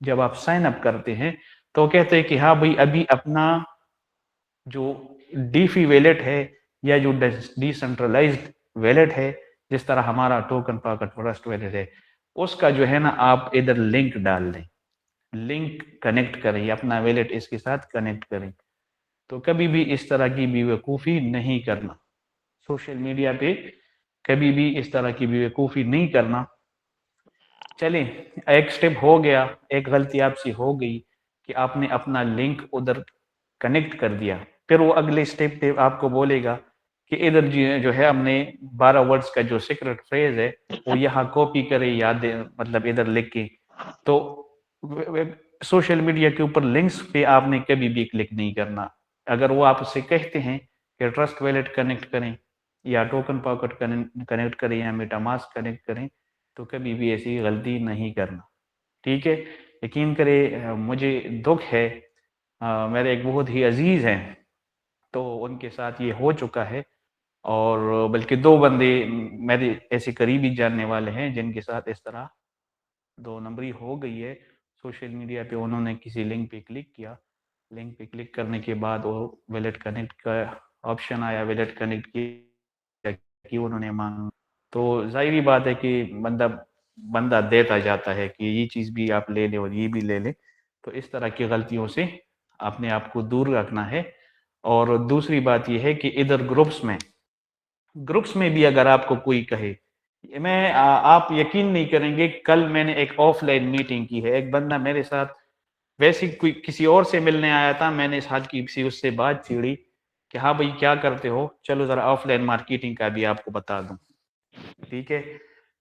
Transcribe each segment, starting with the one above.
جب آپ sign up کرتے ہیں تو کہتے ہیں کہ ہاں بھائی ابھی اپنا جو ڈی فی ویلٹ ہے یا جو ڈی سینٹرلائزڈ ویلٹ ہے، جس طرح ہمارا ٹوکن پاکٹ ٹرسٹ ویلٹ ہے، اس کا جو ہے نا آپ ادھر لنک ڈال دیں، لنک کنیکٹ کریں، اپنا ویلٹ اس کے ساتھ کنیکٹ کریں. تو کبھی بھی اس طرح کی بیوقوفی نہیں کرنا، سوشل میڈیا پہ کبھی بھی اس طرح کی بیوقوفی نہیں کرنا. چلیں ایک سٹیپ ہو گیا، ایک غلطی آپ سے ہو گئی کہ آپ نے اپنا لنک ادھر کنیکٹ کر دیا. پھر وہ اگلے سٹیپ پہ آپ کو بولے گا کہ ادھر جو ہے ہم نے 12 ورڈز کا جو سیکرٹ فریز ہے وہ یہاں کاپی کرے، یاد مطلب ادھر لکھ کے. تو سوشل میڈیا کے اوپر لنکس پہ آپ نے کبھی بھی کلک نہیں کرنا. اگر وہ آپ سے کہتے ہیں کہ ٹرسٹ ویلٹ کنیکٹ کریں یا ٹوکن پاکٹ کنیکٹ کریں یا میٹا ماسک کنیکٹ کریں، تو کبھی بھی ایسی غلطی نہیں کرنا. ٹھیک ہے، یقین کرے مجھے دکھ ہے، میرے ایک بہت ہی عزیز ہیں تو ان کے ساتھ یہ ہو چکا ہے، اور بلکہ 2 بندے میرے ایسے قریبی جاننے والے ہیں جن کے ساتھ اس طرح 2 نمبری ہو گئی ہے. سوشل میڈیا پہ انہوں نے کسی لنک پہ کلک کیا، لنک پہ کلک کرنے کے بعد وہ ویلٹ کنیکٹ کا آپشن آیا، ویلٹ کنیکٹ کی انہوں نے مانگا. تو ظاہری بات ہے کہ بندہ دیتا جاتا ہے کہ یہ چیز بھی آپ لے لیں اور یہ بھی لے لیں. تو اس طرح کی غلطیوں سے اپنے آپ کو دور رکھنا ہے. اور دوسری بات یہ ہے کہ ادھر گروپس میں بھی اگر آپ کو کوئی کہے، آپ یقین نہیں کریں گے، کل میں نے ایک آف لائن میٹنگ کی ہے، ایک بندہ میرے ساتھ ویسے کوئی کسی اور سے ملنے آیا تھا، میں نے اس حال کی اس سے بات چھیڑی کہ ہاں بھائی کیا کرتے ہو، چلو ذرا آف لائن مارکیٹنگ کا بھی آپ کو بتا دوں. ٹھیک ہے،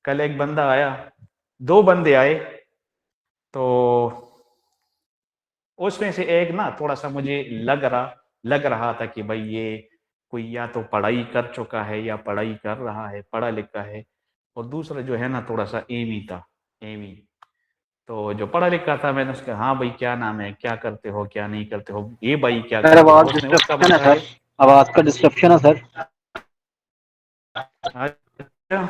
کل ایک بندہ آیا، 2 بندے آئے، تو اس میں سے ایک نا تھوڑا سا مجھے لگ رہا تھا کہ بھائی یہ کوئی یا تو پڑھائی کر چکا ہے یا پڑھائی کر رہا ہے، پڑھا لکھا ہے، اور دوسرا جو ہے نا تھوڑا سا ایوی تھا، ایوی. تو جو پڑھا لکھا تھا میں نے اس کا ہاں بھائی کیا نام ہے، کیا کرتے ہو، کیا نہیں کرتے ہو، یہ بھائی کیا سر کرتے آواز ہو، اس نے اس کا ڈسٹرپشن ہے بتایا. سر، آواز کا ڈسٹرپشن ہے سر. اچھا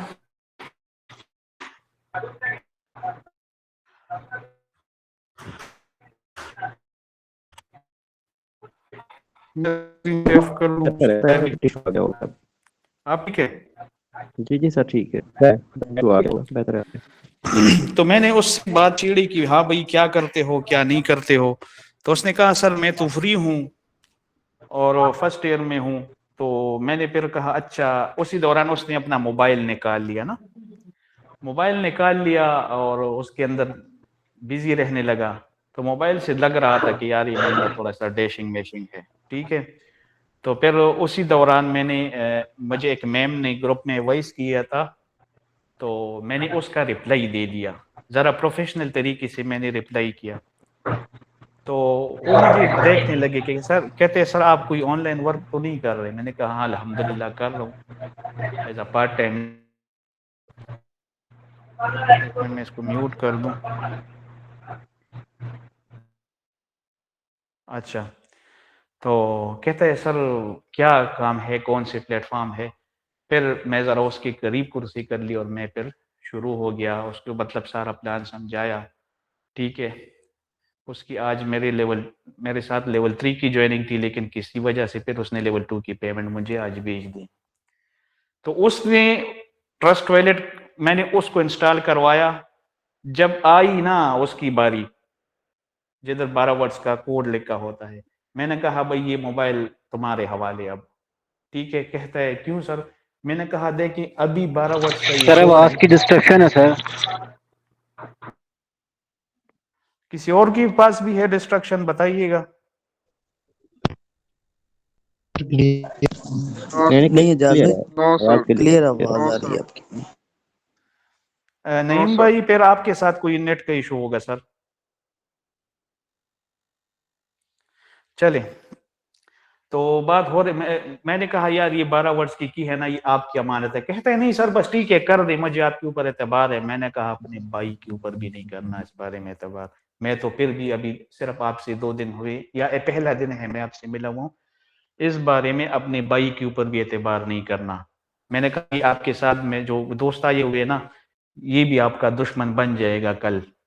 کر لوں آپ ٹھیک ہے. جی جی سر ٹھیک ہے، بہتر ہے. تو میں نے اس سے بات چھیڑی کہ ہاں بھائی کیا کرتے ہو، کیا نہیں کرتے ہو. تو اس نے کہا سر میں تو فری ہوں اور فرسٹ ایئر میں ہوں. تو میں نے پھر کہا اچھا. اسی دوران اس نے اپنا موبائل نکال لیا نا، موبائل نکال لیا اور اس کے اندر بزی رہنے لگا. تو موبائل سے لگ رہا تھا کہ یار یہ بندہ تھوڑا سا ڈیشنگ ویشنگ ہے. ٹھیک ہے، تو پھر اسی دوران میں نے مجھے ایک میم نے گروپ میں وائس کیا تھا، تو میں نے اس کا رپلائی دے دیا، ذرا پروفیشنل طریقے سے میں نے رپلائی کیا. تو وہ مجھے دیکھنے لگے کہ سر، کہتے سر آپ کوئی آن لائن ورک تو نہیں کر رہے. میں نے کہا ہاں الحمدللہ کر رہا ہوں ایز اے پارٹ ٹائم. ایک منٹ میں اس کو میوٹ کر دوں. اچھا، تو کہتا ہے سر کیا کام ہے، کون سے پلیٹ فارم ہے. پھر میں ذرا اس کے قریب کرسی کر لی اور میں پھر شروع ہو گیا، اس کو مطلب سارا پلان سمجھایا. ٹھیک ہے، اس کی آج میرے ساتھ لیول 3 کی جوائننگ تھی، لیکن کسی وجہ سے پھر اس نے لیول 2 کی پیمنٹ مجھے آج بھیج دی. تو اس نے ٹرسٹ ویلٹ میں نے اس کو انسٹال کروایا. جب آئی نا اس کی باری، جدھر 12 ورڈز کا کوڈ لکھا ہوتا ہے، میں نے کہا بھائی یہ موبائل تمہارے حوالے اب. ٹھیک ہے، کہتا ہے کیوں سر. میں نے کہا دیکھیں ابھی 12 ورڈز کا یہ سر کوڈ آواز ہے. کی ڈسٹرپشن ہے سر. کسی اور کے پاس بھی ہے ڈسٹرکشن بتائیے گا. نہیں اجازت کلیئر آواز آ رہی ہے آپ کی. نعیم بھائی پھر آپ کے ساتھ کوئی نیٹ کا ایشو ہوگا سر. چلیں، تو بات ہو رہی، میں نے کہا یار یہ 12 ورڈز کی ہے نا، یہ آپ کی امانت ہے. کہتا ہے نہیں سر بس ٹھیک ہے کر دیں، مجھے آپ کے اوپر اعتبار ہے. میں نے کہا اپنے بھائی کے اوپر بھی نہیں کرنا اس بارے میں اعتبار. میں تو پھر بھی ابھی صرف آپ سے 2 دن ہوئے یا پہلا دن ہے میں آپ سے ملا ہوں، اس بارے میں اپنے بھائی کے اوپر بھی اعتبار نہیں کرنا. میں نے کہا آپ کے ساتھ میں جو دوست آئے ہوئے نا، یہ بھی آپ کا دشمن بن جائے گا کل.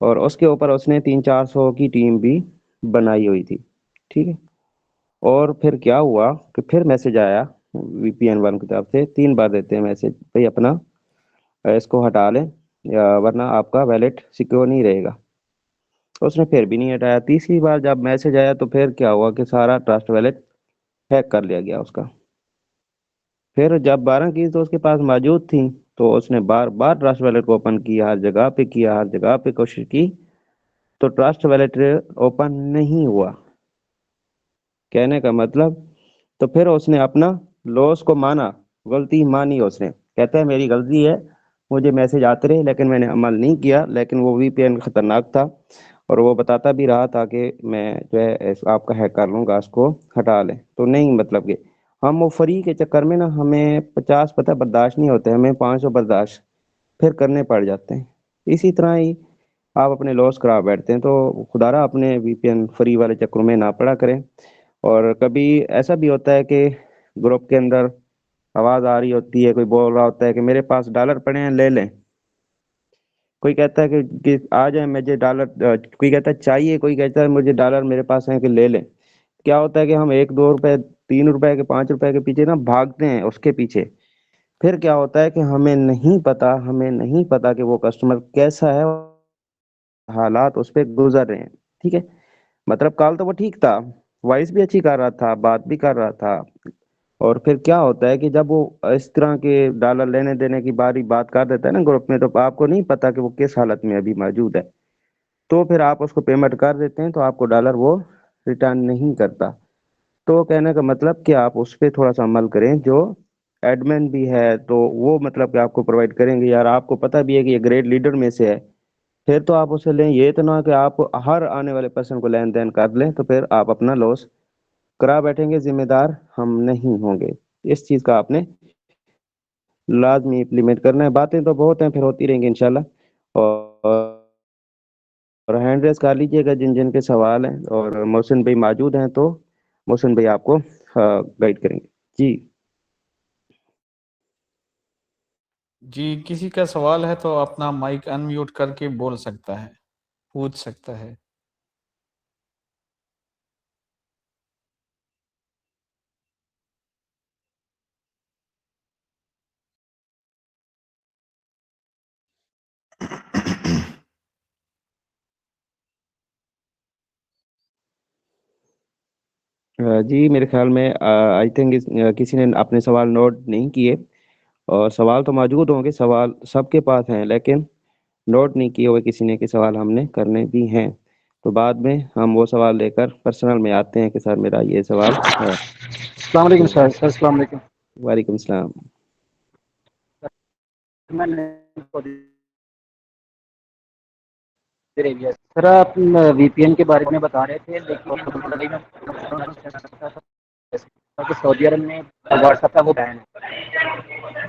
اور اس کے اوپر اس نے 300-400 کی ٹیم بھی بنائی ہوئی تھی، ٹھیک ہے. اور پھر کیا ہوا کہ پھر میسج آیا وی پی این 1 کی طرف سے، 3 بار دیتے ہیں میسج، بھائی اپنا اس کو ہٹا لیں یا ورنہ آپ کا ویلٹ سیکیور نہیں رہے گا. اس نے پھر بھی نہیں ہٹایا. تیسری بار جب میسج آیا تو پھر کیا ہوا کہ سارا ٹرسٹ ویلٹ ہیک کر لیا گیا اس کا. پھر جب 12 کی تو اس کے پاس موجود تھیں تو اس نے بار بار ٹرسٹ ویلٹ کو اوپن کیا، ہر جگہ پہ کیا، ہر جگہ پہ کوشش کی، تو ٹرسٹ ویلٹ اوپن نہیں ہوا. کہنے کا مطلب تو پھر اس نے اپنا لوس کو مانا، غلطی مانی. اس نے کہتا ہے میری غلطی ہے، مجھے میسج آتے رہے لیکن میں نے عمل نہیں کیا. لیکن وہ وی پی این خطرناک تھا اور وہ بتاتا بھی رہا تھا کہ میں جو ہے آپ کا ہیک کر لوں گا، اس کو ہٹا لیں. تو نہیں، مطلب کہ ہم وہ فری کے چکر میں نا ہمیں 50 پتہ برداشت نہیں ہوتے، ہمیں 500 برداشت پھر کرنے پڑ جاتے ہیں. اسی طرح ہی آپ اپنے لاس کرا بیٹھتے ہیں. تو خدا را اپنے وی پی این فری والے چکروں میں نہ پڑا کریں. اور کبھی ایسا بھی ہوتا ہے کہ گروپ کے اندر آواز آ رہی ہوتی ہے، کوئی بول رہا ہوتا ہے کہ میرے پاس ڈالر پڑے ہیں لے لیں. کوئی کہتا ہے کہ آ جائیں مجھے ڈالر، کوئی کہتا ہے چاہیے، کوئی کہتا ہے مجھے ڈالر میرے پاس ہیں کہ لے لیں. کیا ہوتا ہے کہ ہم 1-2 روپے 3 روپے کے 5 روپے کے پیچھے نا بھاگتے ہیں اس کے پیچھے. پھر کیا ہوتا ہے کہ ہمیں نہیں پتا کہ وہ کسٹمر کیسا ہے، حالات اس پہ گزر رہے ہیں. ٹھیک ہے، مطلب کال تو وہ ٹھیک تھا، وائس بھی اچھی کر رہا تھا، بات بھی کر رہا تھا. اور پھر کیا ہوتا ہے کہ جب وہ اس طرح کے ڈالر لینے دینے کی باری بات کر دیتا ہے نا گروپ میں، تو آپ کو نہیں پتا کہ وہ کس حالت میں ابھی موجود ہے. تو پھر آپ اس کو پیمنٹ کر دیتے ہیں تو آپ کو ڈالر وہ ریٹرن نہیں کرتا. تو کہنے کا مطلب کہ آپ اس پہ تھوڑا سا عمل کریں. جو ایڈمن بھی ہے تو وہ مطلب کہ آپ کو پرووائڈ کریں گے، یار آپ کو پتہ بھی ہے کہ یہ گریڈ لیڈر میں سے ہے، پھر تو آپ اسے لیں. یہ تو نہ کہ آپ ہر آنے والے پرسن کو لین دین کر لیں، تو پھر آپ اپنا لاس کرا بیٹھیں گے. ذمہ دار ہم نہیں ہوں گے. اس چیز کا آپ نے لازمی امپلیمنٹ کرنا ہے. باتیں تو بہت ہیں، پھر ہوتی رہیں گی انشاءاللہ. اور ہینڈ ریز کر لیجئے گا جن جن کے سوال ہیں. اور محسن بھائی موجود ہیں تو محسن بھائی آپ کو گائیڈ کریں گے. جی جی، کسی کا سوال ہے تو اپنا مائک ان میوٹ کر کے بول سکتا ہے، پوچھ سکتا ہے. جی، میرے خیال میں آئی تھنک کسی نے اپنے سوال نوٹ نہیں کیے. اور سوال تو موجود ہوں گے، سوال سب کے پاس ہیں، لیکن نوٹ نہیں کیے ہوئے کسی نے کہ سوال ہم نے کرنے بھی ہیں. تو بعد میں ہم وہ سوال لے کر پرسنل میں آتے ہیں کہ سر میرا یہ سوال ہے. السلام علیکم سر. السلام علیکم. وعلیکم السلام. سر آپ وی پی این کے بارے میں بتا رہے تھے، لیکن سعودی عرب میں واٹس ایپ کا وہ بین ہے،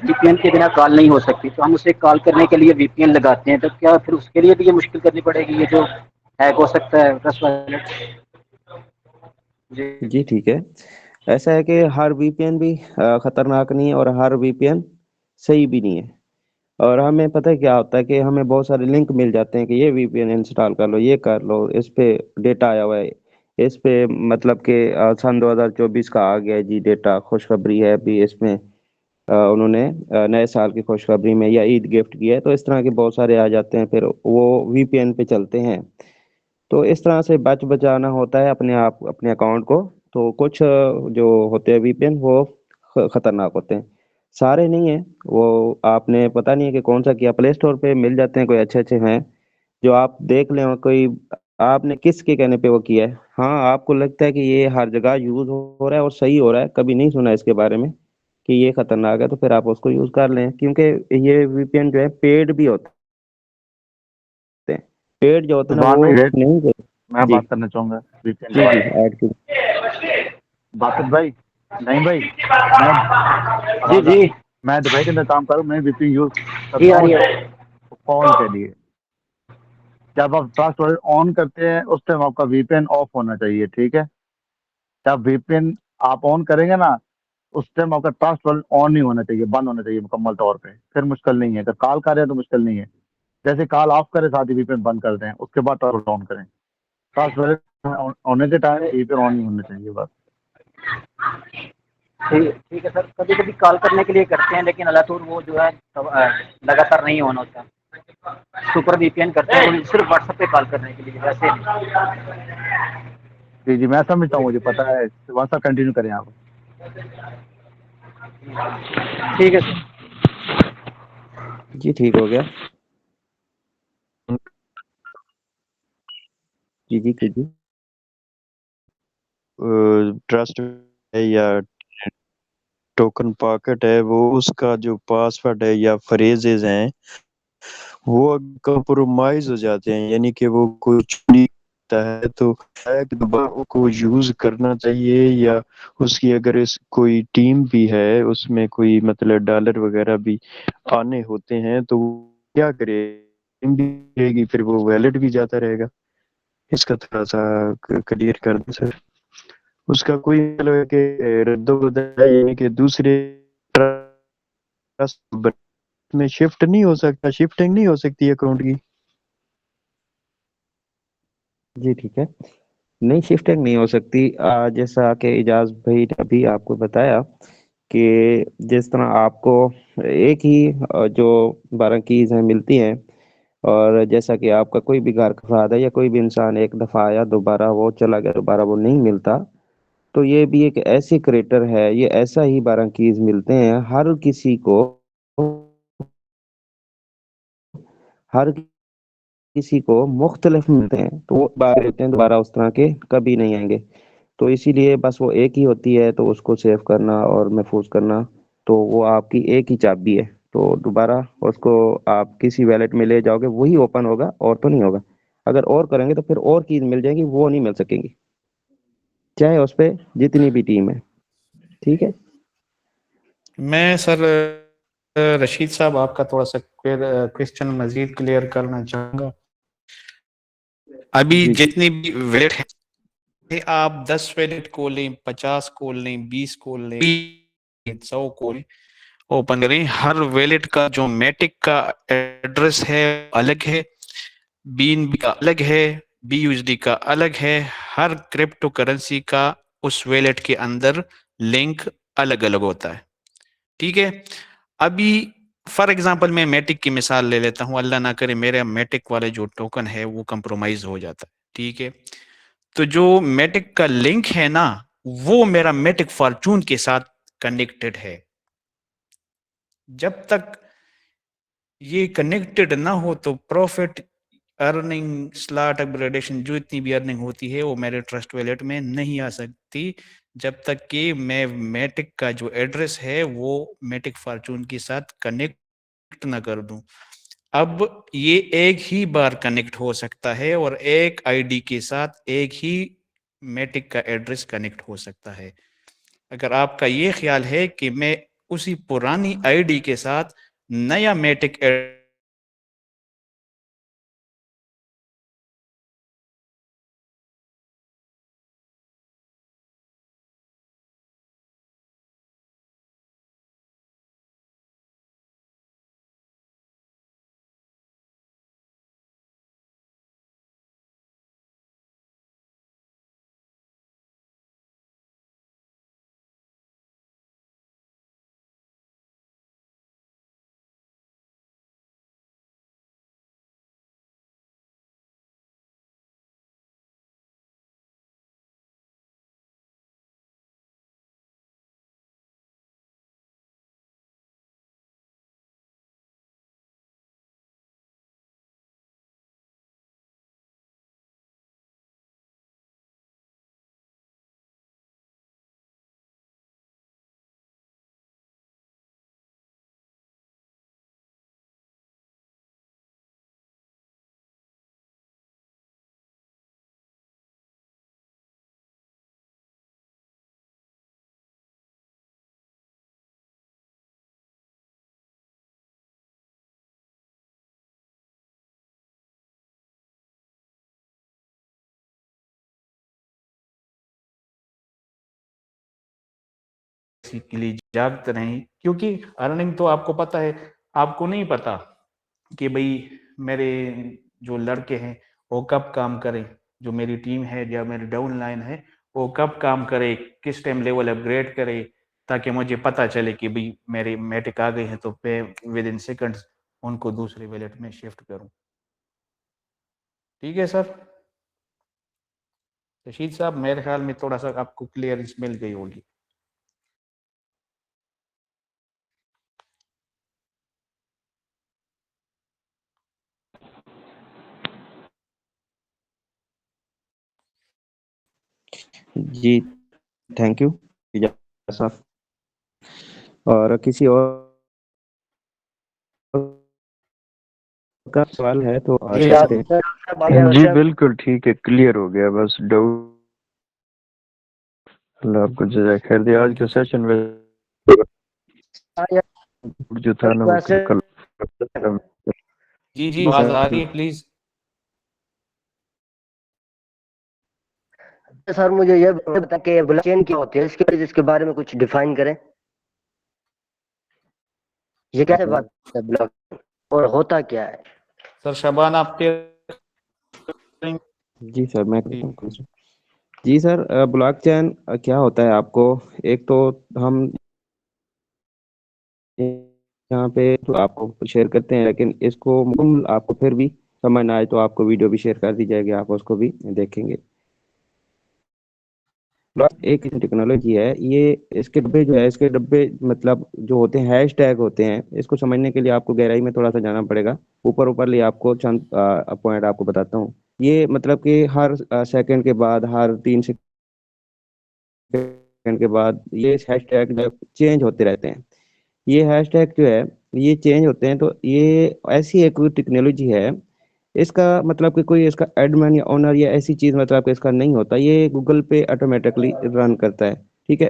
وی پی این کے بنا کال نہیں ہو سکتی. تو ہم اسے کال کرنے کے لیے وی پی این لگاتے ہیں، تو کیا پھر اس کے لیے بھی یہ مشکل کرنی پڑے گی، یہ جو ہیک ہو سکتا ہے؟ جی ٹھیک ہے. ایسا ہے کہ ہر وی پی این بھی خطرناک نہیں ہے اور ہر وی پی این صحیح بھی نہیں ہے. اور ہمیں پتہ ہے کیا ہوتا ہے کہ ہمیں بہت سارے لنک مل جاتے ہیں کہ یہ وی پی این انسٹال کر لو، یہ کر لو، اس پہ ڈیٹا آیا ہوا ہے، اس پہ مطلب کہ سن 2024 کا آ گیا جی ڈیٹا، خوشخبری ہے ابھی اس میں، انہوں نے نئے سال کی خوشخبری میں یا عید گفٹ کی ہے. تو اس طرح کے بہت سارے آ جاتے ہیں، پھر وہ وی پی این پہ چلتے ہیں. تو اس طرح سے بچانا ہوتا ہے اپنے آپ اپنے اکاؤنٹ کو. تو کچھ جو ہوتے ہیں وی پی این وہ خطرناک ہوتے ہیں، سارے نہیں ہیں. وہ آپ نے پتہ نہیں ہے کہ کون سا کیا، پلے اسٹور پہ مل جاتے ہیں، کوئی اچھے اچھے ہیں جو آپ دیکھ لیں. کوئی آپ نے کس کے کہنے پہ وہ کیا ہے، ہاں آپ کو لگتا ہے کہ یہ ہر جگہ یوز ہو رہا ہے اور صحیح ہو رہا ہے، کبھی نہیں سنا اس کے بارے میں کہ یہ خطرناک ہے، تو پھر آپ اس کو یوز کر لیں. کیونکہ یہ وی پی این جو ہے پیڈ بھی ہوتے ہیں. پیڈ جو ہوتے ہیں نا رضوان وہ بھائی ریٹ نہیں. میں جی بات کرنا چاہوں گا وی پی این کے جی بارے جی میں. ایڈ کی. باقر بھائی، نہیں بھائی، میں جی آواز جی میں دبئی کے اندر کام کروں، میں وی پی این یوز جی کرتا آ ہوں رہی ہے. کال کے لیے. جب آپ ٹرسٹ آن کرتے ہیں اس ٹائم آپ کا وی پی این آف ہونا چاہیے، ٹھیک ہے. جب وی پی این آپ آن کریں گے نا اس ٹائم آپ کا ٹرسٹ آن نہیں ہونا چاہیے، بند ہونا چاہیے مکمل طور پہ. پھر مشکل نہیں ہے، اگر کال کر رہے ہیں تو مشکل نہیں ہے. جیسے کال آف کرے ساتھ ہی وی پی این بند کر دیں, اس کے بعد ٹرانسفر آن کریں. ٹرانسفر ہونے کے ٹائم وی پی این آن نہیں ہونا چاہیے بس. ٹھیک ہے سر. کبھی کبھی کال کرنے کے لیے کرتے ہیں لیکن اللہ تو وہ جو ہے لگاتار نہیں آن ہوتا. سپر وی پی این کرتے ہیں صرف واٹس ایپ پہ کال کرنے کے لیے, ویسے نہیں. جی جی میں سمجھتا ہوں, مجھے پتا ہے. وہاں سے کنٹینیو کریں آپ. ٹھیک ہے سر. جی ٹھیک ہو گیا. جی جی کیجیے. ٹرسٹ ہے یا ٹوکن پاکٹ ہے, وہ اس کا جو پاسورڈ ہے یا فریزز ہیں وہ کمپرومائز ہو جاتے ہیں, یعنی کہ وہ کچھ نہیں ہوتا ہے, تو دوبارہ کو یوز کرنا چاہیے, یا اس کی اگر کوئی ٹیم بھی ہے اس میں کوئی مطلب ڈالر وغیرہ بھی آنے ہوتے ہیں تو کیا کرے, بھی رہے گی پھر وہ ویلٹ بھی جاتا رہے گا. اس کا تھوڑا سا کلیئر کر دیں سر. اس کا کوئی مطلب ہے کہ رد و بدل ہے, یعنی کہ دوسرے میں شفٹ نہیں ہو سکتا, شفٹنگ نہیں ہو سکتی اکاؤنٹ کی. جی ٹھیک ہے, نہیں شفٹنگ نہیں ہو سکتی. جیسا کہ اعجاز بھائی نے ابھی آپ کو بتایا کہ جس طرح آپ کو ایک ہی جو 12 کیز ہیں ملتی ہیں, اور جیسا کہ آپ کا کوئی بھی گھر کا افراد ہے یا کوئی بھی انسان ایک دفعہ آیا دوبارہ وہ چلا گیا, دوبارہ وہ نہیں ملتا, تو یہ بھی ایک ایسی کریٹر ہے, یہ ایسا ہی 12 کیز ملتے ہیں ہر کسی کو, ہر کسی کو مختلف ملتے ہیں, تو وہ بار ہوتے ہیں دوبارہ اس طرح کے کبھی نہیں آئیں گے. تو اسی لیے بس وہ ایک ہی ہوتی ہے, تو اس کو سیو کرنا اور محفوظ کرنا تو وہ آپ کی ایک ہی چابی ہے. تو دوبارہ اس کو آپ کسی ویلٹ میں لے جاؤ گے وہی اوپن ہوگا, اور تو نہیں ہوگا. اگر اور کریں گے تو پھر اور چیز مل جائے گی, وہ نہیں مل سکیں گی چاہے اس پہ جتنی بھی ٹیم ہے. ٹھیک ہے. میں سر رشید صاحب آپ کا تھوڑا سا کوشچن مزید کلیئر کرنا چاہوں گا. ابھی جی جتنی بھی ویلٹ ہے, آپ 10 ویلٹ کو لیں, 50 کو لیں, 20 کو لیں, 100 کو لیں, اوپن کریں, ہر ویلٹ کا جو میٹک کا ایڈریس ہے الگ ہے, BNB کا الگ ہے, BUSD کا الگ ہے, ہر کرپٹو کرنسی کا اس ویلٹ کے اندر لنک الگ الگ ہوتا ہے. ٹھیک ہے. ابھی فار ایگزامپل میں میٹک کی مثال لے لیتا ہوں, اللہ نہ کرے میرا میٹک والے جو ٹوکن ہے وہ کمپرومائز ہو جاتا ہے. ٹھیک ہے. تو جو میٹک کا لنک ہے نا, وہ میرا میٹک فارچون کے ساتھ کنیکٹڈ ہے. جب تک یہ کنیکٹڈ نہ ہو تو پروفٹ, ارننگ, سلاٹ اپگریڈیشن, جو اتنی بھی ارننگ ہوتی ہے وہ میرے ٹرسٹ ویلٹ میں نہیں آ سکتی, جب تک کہ میں میٹک کا جو ایڈریس ہے وہ میٹک فارچون کے ساتھ کنیکٹ نہ کر دوں. اب یہ ایک ہی بار کنیکٹ ہو سکتا ہے, اور ایک آئی ڈی کے ساتھ ایک ہی میٹک کا ایڈریس کنیکٹ ہو سکتا ہے. اگر آپ کا یہ خیال ہے کہ میں اسی پرانی آئی ڈی کے ساتھ نیا میٹک کے لیے جاگتے رہیں, کیونکہ ارننگ تو آپ کو پتا ہے, آپ کو نہیں پتا کہ بھئی میرے جو لڑکے ہیں وہ کب کام کریں, جو میری ٹیم ہے یا میری ڈاؤن لائن ہے وہ کب کام کرے, کس ٹائم لیول اپ گریڈ کرے, تاکہ مجھے پتہ چلے کہ بھئی میری میٹک آ گئی ہیں تو پہ ود ان سیکنڈز ان کو دوسرے ویلیٹ میں شفٹ کروں. ٹھیک ہے سر. رشید صاحب میرے خیال میں تھوڑا سا آپ کو کلیئرنس مل گئی ہوگی. جی تھینک یو صاحب. اور کسی اور کا سوال ہے تو جی آ سکتے ہیں. جی بالکل ٹھیک ہے, کلیئر ہو گیا. بس ڈاؤٹ. اللہ آپ کو جزائے خیر دے. آج تھینک کے یو سر. سیشن میں جو تھا نا وہ کل. جی جی آواز آ رہی ہے پلیز. سر مجھے یہ بتا کہ بلاک چین کیا ہوتی ہے, اس کے بارے میں کچھ ڈیفائن کریں. یہ کیسے بات ہے بلاک چین اور ہوتا کیا ہے؟ سر شبان آپ کے. جی سر میں کرتا ہوں. جی سر بلاک چین کیا ہوتا ہے آپ کو, ایک تو ہم یہاں پہ تو آپ کو شیئر کرتے ہیں, لیکن اس کو آپ کو پھر بھی سمجھ نہ آئے تو آپ کو ویڈیو بھی شیئر کر دی جائے گی, آپ اس کو بھی دیکھیں گے. ایک ٹیکنالوجی ہے یہ, اس کے ڈبے جو ہے, اس کے ڈبے مطلب جو ہوتے ہیں ہیش ٹیگ ہوتے ہیں. اس کو سمجھنے کے لیے آپ کو گہرائی میں تھوڑا سا جانا پڑے گا. اوپر لے آپ کو چند پوائنٹ آپ کو بتاتا ہوں. یہ مطلب کہ ہر سیکنڈ کے بعد, ہر 3 سیکنڈ کے بعد یہ ہیش ٹیگ چینج ہوتے رہتے ہیں. یہ ہیش ٹیگ جو ہے یہ چینج ہوتے ہیں. تو یہ ایسی ایک ٹیکنالوجی ہے, اس کا مطلب کہ کوئی اس کا ایڈمن یا اونر یا ایسی چیز مطلب کہ اس کا نہیں ہوتا. یہ گوگل پہ آٹومیٹکلی رن کرتا ہے. ٹھیک ہے,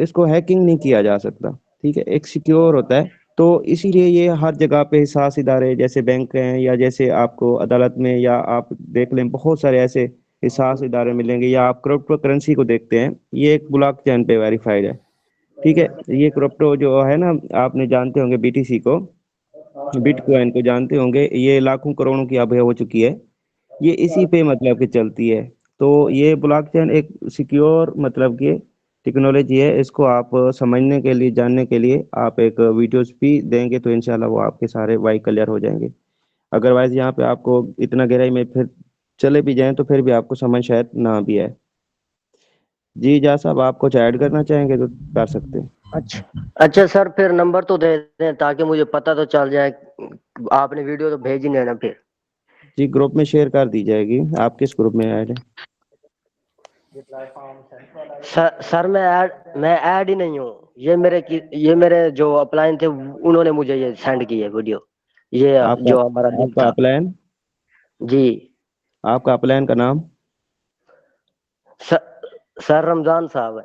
اس کو ہیکنگ نہیں کیا جا سکتا. ٹھیک ہے, ایک سیکیور ہوتا ہے. تو اسی لیے یہ ہر جگہ پہ حساس ادارے جیسے بینک ہیں, یا جیسے آپ کو عدالت میں, یا آپ دیکھ لیں بہت سارے ایسے حساس ادارے ملیں گے, یا آپ کرپٹو کرنسی کو دیکھتے ہیں, یہ ایک بلاک چین پہ ویریفائڈ ہے. ٹھیک ہے, یہ کرپٹو جو ہے نا, آپ نے جانتے ہوں گے بی ٹی سی کو, بٹ کوائن کو جانتے ہوں گے, یہ لاکھوں کروڑوں کی اب ہو چکی ہے. یہ اسی پہ مطلب کہ چلتی ہے. تو یہ بلاک چین ایک سیکیور مطلب کہ ٹیکنالوجی ہے. اس کو آپ سمجھنے کے لیے, جاننے کے لیے آپ ایک ویڈیوز بھی دیں گے تو انشاءاللہ وہ آپ کے سارے وائی کلیئر ہو جائیں گے. اگر وائز یہاں پہ آپ کو اتنا گہرائی میں پھر چلے بھی جائیں تو پھر بھی آپ کو سمجھ شاید نہ بھی آئے. جی جا صاحب, آپ کچھ ایڈ کرنا چاہیں گے تو کر سکتے ہیں. اچھا سر, پھر نمبر تو دے دیں تاکہ مجھے پتہ تو چل جائے. آپ نے ویڈیو تو بھیج ہی نہیں نا پھر. جی گروپ میں شیئر کر دی جائے گی. آپ کس گروپ میں ایڈ ہیں؟ سر میں ایڈ ہی نہیں ہوں. یہ میرے جو اپلائن تھے انہوں نے مجھے یہ سینڈ کی ہے ویڈیو, یہ آپ کا جو ہمارا آپ لنک کا تھا. اپلائن, جی آپ کا اپلائن کا نام سر رمضان صاحب ہے.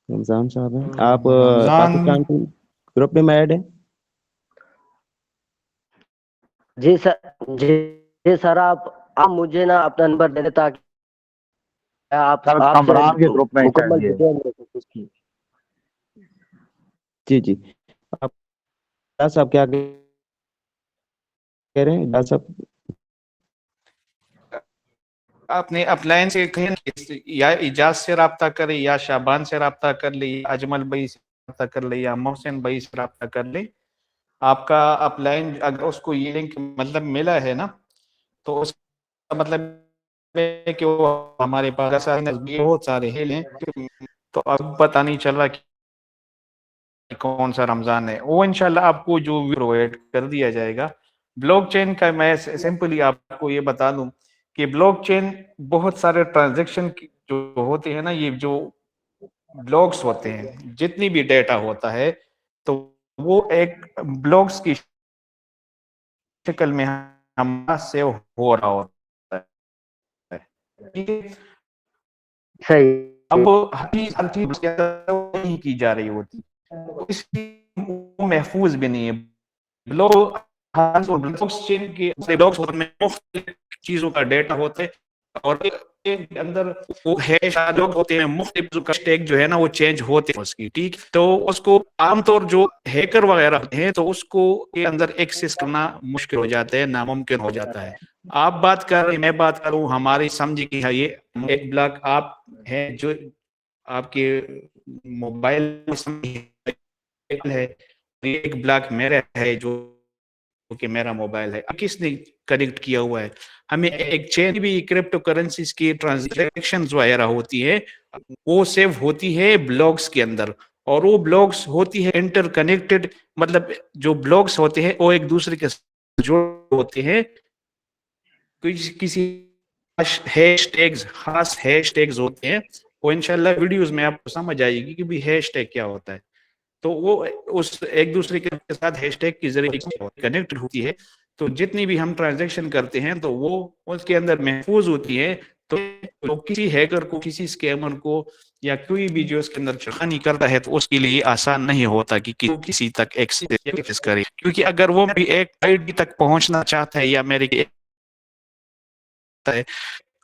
رمضان صاحب ہیں. آپ رمضان. پاکستان کے گروپ میں ایڈ ہیں؟ جی سر, جی سر, آپ مجھے نا اپنا نمبر دے دیں تاکہ سر آپ سے کمران کے گروپ میں مکمل چاہیے. ڈیٹیل. جی جی. آپ صاحب کیا کہہ رہے ہیں ڈاکٹر صاحب؟ آپ نے اپلائن سے کہیں یا اجاز سے رابطہ کرے, یا شابان سے رابطہ کر لے, یا اجمل بھائی سے رابطہ کر لے, یا محسن بھائی سے رابطہ کر لے. آپ کا اپلائن اگر اس کو یہ لنک مطلب ملا ہے نا, تو اس کا مطلب ہے کہ وہ ہمارے پاس بہت سارے ہیں, تو اب پتہ نہیں چل رہا کہ کون سا رمضان ہے. وہ انشاءاللہ آپ کو جو پرووائڈ کر دیا جائے گا. بلاک چین کا میں سمپلی آپ کو یہ بتا دوں کہ بلاک چین بہت سارے ٹرانزیکشن جو ہوتے ہیں نا, یہ جو بلاکس ہوتے ہیں, جتنی بھی ڈیٹا ہوتا ہے تو وہ ایک بلاکس کی شکل میں ہمارا سیو ہو رہا ہوتا ہے. صحیح. اب ہر چیز نہیں کی جا رہی ہوتی, تو اس لیے محفوظ بھی نہیں ہے. بلاکس چین کے مختلف چیزوں کا ڈیٹا ہوتا ہے, اور کے اندر وہ ہیش لوگ ہوتے ہیں مختلف جو اسٹیک جو ہے نا وہ چینج ہوتے ہیں اس کی، ٹھیک، تو اس کو عام طور جو ہیکر وغیرہ ہوتے ہیں تو اس کو کے اندر ایکسس کرنا مشکل ہو جاتا ہے، ناممکن ہو جاتا ہے. آپ بات کر رہے ہیں، میں بات کروں، ہماری سمجھ کی ہے یہ ایک بلاک آپ ہے جو آپ کے موبائل ہے، ایک بلاک میرا ہے جو کہ میرا موبائل ہے، کس نے کنیکٹ کیا ہوا ہے. ہمیں ایک چین بھی کرپٹو کرنسیز کی ٹرانزیکشنز وغیرہ ہوتی ہے وہ سیو ہوتی ہے بلاکس کے اندر، اور وہ بلاکس ہوتی ہے انٹر کنیکٹڈ، مطلب جو بلاکس ہوتے ہیں وہ ایک دوسرے کے جڑ ہوتے ہیں. کسی ہیش ٹیگز، خاص ہیش ٹیگز ہوتے ہیں، وہ انشاءاللہ ویڈیوز میں آپ کو سمجھ آئے گی کہ بھی ہیش ٹیگ کیا ہوتا ہے. تو وہ اس ایک دوسرے کے ساتھ ہیش ٹیگ کے ذریعے کنیکٹ ہوتی ہے، تو جتنی بھی ہم ٹرانزیکشن کرتے ہیں تو وہ اس کے اندر محفوظ ہوتی ہے. تو کسی ہیکر کو، کسی اسکیمر کو یا کوئی بھی جو اس کے اندر چھڑخانی کرتا ہے تو اس کے لیے آسان نہیں ہوتا کہ کسی تک ایکسس کرے، کیونکہ اگر وہ بھی ایک آئی ڈی تک پہنچنا چاہتا ہے یا میرے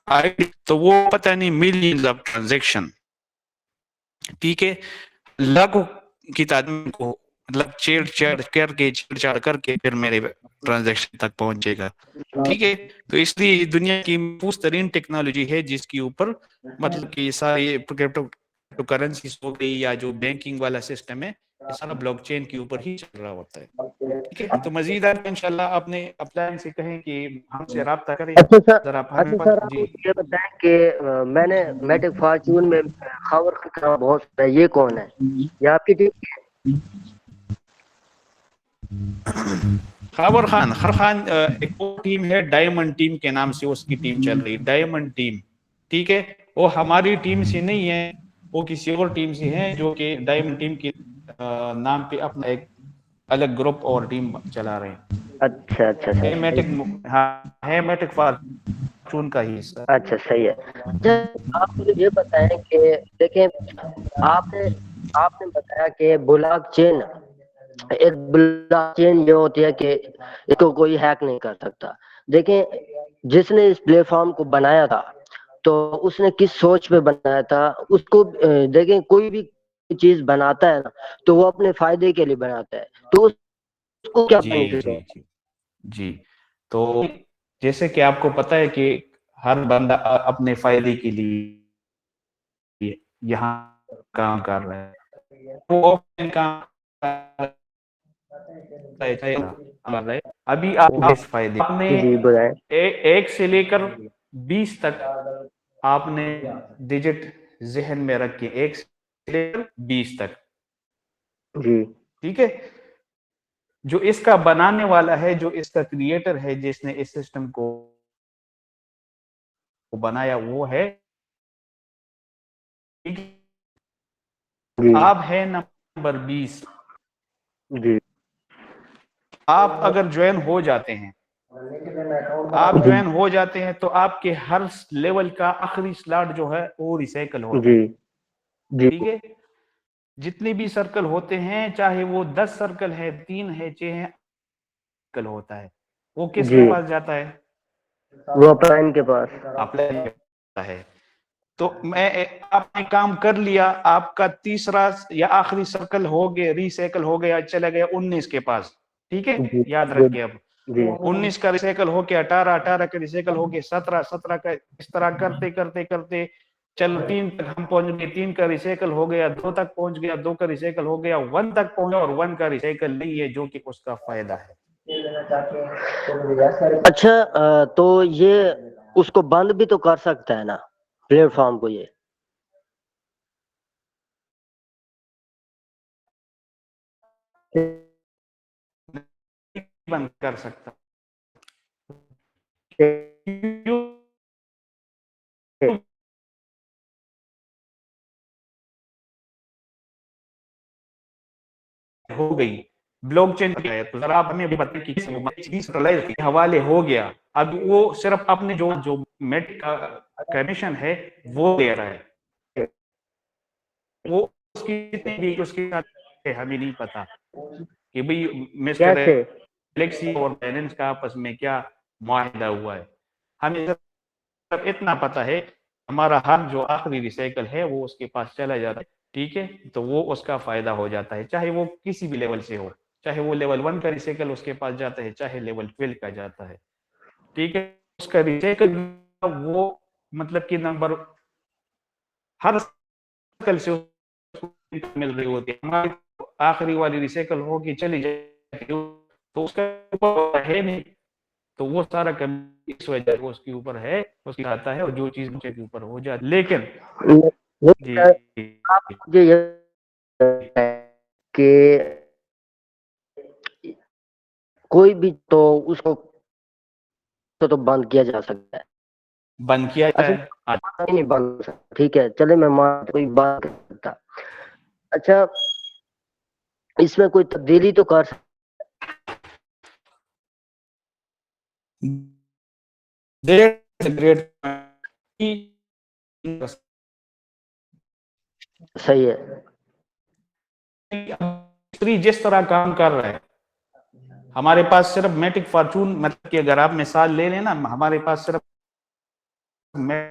آئی ڈی، تو وہ پتہ نہیں ملینز آف ٹرانزیکشن، ٹھیک ہے، لاکھوں کی تعداد کو مطلب چھیڑ چھاڑ کر کے پھر میرے ٹرانزیکشن تک پہنچے گا، ٹھیک ہے. تو اس لیے دنیا کی محفوظ ترین ٹیکنالوجی ہے جس کے اوپر مطلب کہ ساری کرپٹو کرنسیز ہو گئی یا جو بینکنگ والا سسٹم ہے یہ سارا بلاک چین کے اوپر ہی چل رہا ہوتا ہے، ٹھیک ہے. تو مزید انشاءاللہ آپ نے اپلائن سے کہیں کہ ہم سے رابطہ کریں اچھا سر، ذرا اچھا سر آپ جی. مجھے یہ بتائیں کہ میں نے میٹک فارچون میں خاور خان بہت ہے، یہ کون ہے؟ یہ آپ کی ٹیم کی ہے؟ خاور خان ایک ٹیم ہے ڈائمنڈ ٹیم کے نام سے اس کی ٹیم چل رہی، ڈائمنڈ ٹیم، ٹھیک ہے. وہ ہماری ٹیم سے نہیں ہے، وہ کسی اور ٹیم سے ہے جو کہ ڈائمنڈ ٹیم کے نام پہ اپنا ایک الگ گروپ اور ٹیم چلا رہے ہیں. اچھا اچھا ہے میٹک فارچون کا ہی حصہ. اچھا صحیح ہے. اچھا آپ مجھے یہ بتائیں کہ دیکھیں آپ نے بتایا کہ بلاک چین، ایک بلاک چین یہ ہوتی ہے کہ اس کو کوئی ہیک نہیں کر سکتا. دیکھیں جس نے اس پلیٹ فارم کو بنایا تھا تو اس نے کس سوچ پہ بنایا تھا، اس کو دیکھیں کوئی بھی چیز بناتا ہے نا تو وہ اپنے فائدے کے لیے بناتا ہے، تو اس کو کیا جی بینیفٹ جی ہو؟ جی جی. تو جیسے کہ آپ کو پتہ ہے کہ ہر بندہ اپنے فائدے کے لیے یہاں کام کر رہا ہے، وہ آف لائن کام کر رہا ہے. ابھی آپ اس فائدے آپ نے جی بتائیں. ایک سے لے کر 20 تک آپ نے ڈیجٹ ذہن میں رکھ کے، ایک سے لے کر 20 تک، جی ٹھیک ہے. جو اس کا بنانے والا ہے، جو اس کا کریٹر ہے، جس نے اس سسٹم کو بنایا، وہ ہے جی آپ ہے نمبر 20. جی آپ اگر جوائن ہو جاتے ہیں، آپ جوائن ہو جاتے ہیں تو آپ کے ہر لیول کا آخری سلاٹ جو ہے وہ ریسائیکل ہوتا جی ہے، جی ٹھیک ہے. جتنے بھی سرکل ہوتے ہیں، چاہے وہ 10 سرکل ہے، 3 ہے، 6 ہے، سرکل ہوتا ہے، وہ کس کے جی پاس جاتا ہے؟ وہ اپلائن کے پاس. اپلائی کرتا ہے. تو آپ نے کام کر لیا، آپ کا تیسرا یا آخری سرکل ہو گیا، ریسائیکل ہو گیا، چلا گیا 19 کے پاس، ٹھیک ہے. جی یاد رکھیے، اب جی 19 کا ریسائیکل ہو کے 18 کا ریسائیکل ہو کے 17 کا، اس طرح کرتے کرتے کرتے چل 3 تک ہم پہنچ گئے، 3 کا ریسائیکل ہو گیا، 2 تک پہنچ گیا، 2 کا ریسائیکل ہو گیا، 1 تک پہنچا، اور 1 کا ریسائیکل نہیں ہے جو کہ اس کا فائدہ ہے. اچھا تو یہ اس کو بند بھی تو کر سکتا ہے نا پلیٹ فارم کو؟ یہ بند کر سکتا ہو گئی بلاک چین کیا ہے. تو ذرا آپ ہمیں بتائیں کہ ڈیسنٹرلائز کے حوالے ہو گیا، اب وہ صرف اپنے جو میٹ کا کمیشن ہے وہ دے رہا ہے، وہ اس کی کتنی بھی اس کے ساتھ ہمیں نہیں پتا کہ بھئی مسٹر کیسے؟ گلیکسی اور بیننس کا آپس میں کیا معاہدہ ہوا ہے. ہمیں اتنا پتا ہے ہمارا ہر جو آخری ریسائیکل ہے وہ اس کے پاس چلا جاتا ہے, ٹھیک ہے, تو وہ اس کا فائدہ ہو جاتا ہے, چاہے وہ کسی بھی لیول سے ہو, چاہے وہ لیول 1 کا ریسائیکل اس کے پاس جاتا ہے, چاہے لیول 12 کا جاتا ہے, ٹھیک ہے. اس کا ریسائیکل وہ مطلب کہ نمبر ہر سائیکل سے مل رہی ہوتی ہے. ہماری آخری والی ریسائیکل ہوگی چلی جائے تو اس کا ہے نہیں, تو وہ سارا کمی اس وجہ سے اس کے اوپر ہے, اس کی آتا ہے, اور جو چیز مجھے کے اوپر ہو جاتی. لیکن جی آپ مجھے یہ کہ کوئی بھی تو اس کو تو بند کیا جا سکتا ہے, بند کیا جائے نہیں بند ہو سکتا, ٹھیک ہے, چلے میں کوئی بات کر سکتا. اچھا اس میں کوئی تبدیلی تو کر سکتا, صحیح ہے, جس طرح کام کر رہا ہے, ہمارے پاس صرف میٹک فارچون, مطلب کہ اگر آپ مثال لے لیں نا, ہمارے پاس صرف نہیں